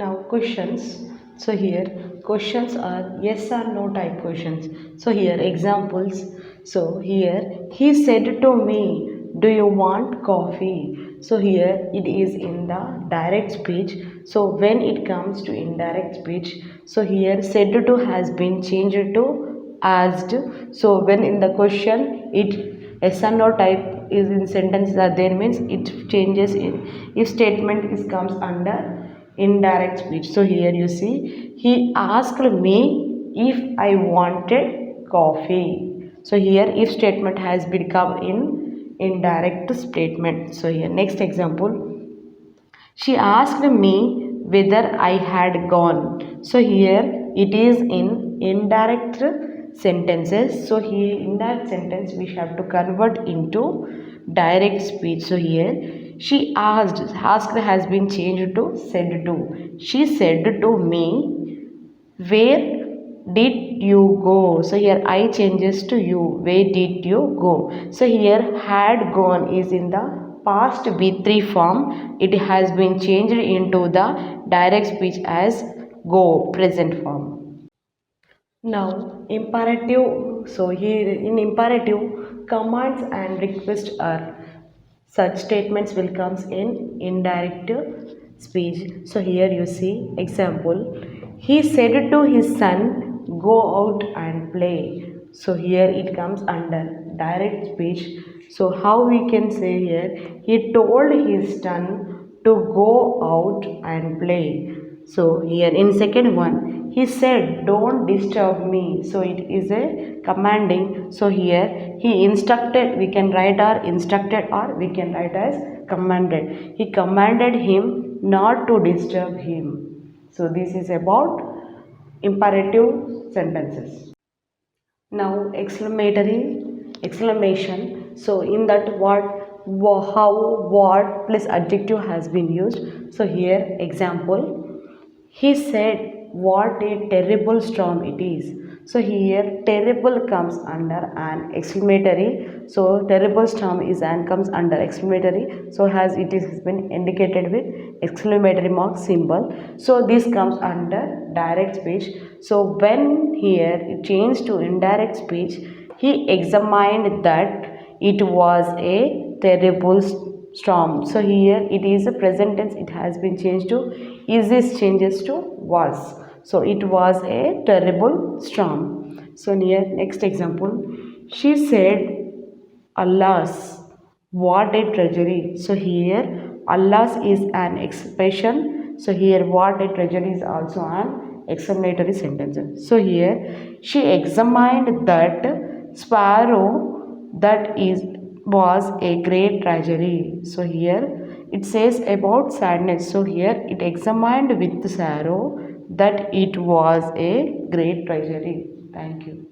Now questions. So here questions are yes or no type questions. So here examples. So here he said to me, do you want coffee? So here it is in the direct speech. So when it comes to indirect speech, so here said to has been changed to asked. So when in the question it yes or no type is in sentences are there, means it changes in if statement is comes under indirect speech. So here you see he asked me if I wanted coffee. So here if statement has become in indirect statement. So here next example, she asked me whether I had gone. So here it is in indirect sentences. So here in that sentence we have to convert into direct speech. So here she asked has been changed to said to. She said to me, where did you go? So here I changes to you, where did you go? So here had gone is in the past b3 form. It has been changed into the direct speech as go, present form. Now imperative. So here in imperative, commands and requests are such statements will comes in indirect speech. So here you see example, he said to his son, go out and play. So here it comes under direct speech. So how we can say here, he told his son to go out and play. So here in second one, he said don't disturb me. So it is a commanding. So here he instructed, we can write our instructed or we can write as commanded. He commanded him not to disturb him. So this is about imperative sentences. Now exclamation. So in that what, how, what plus adjective has been used. So here example, he said what a terrible storm it is. So here terrible comes under an exclamatory. So terrible storm is and comes under exclamatory. So has it is has been indicated with exclamatory mark symbol. So this comes under direct speech. So when here it changed to indirect speech, he examined that it was a terrible storm. So here it is a present tense, it has been changed to is this changes to was. So it was a terrible storm. So near next example, she said alas what a treasury. So here alas is an expression. So here what a treasury is also an exclamatory sentence. So here she examined that sparrow that is was a great tragedy. So here it says about sadness. So here it examined with sorrow that it was a great tragedy. Thank you.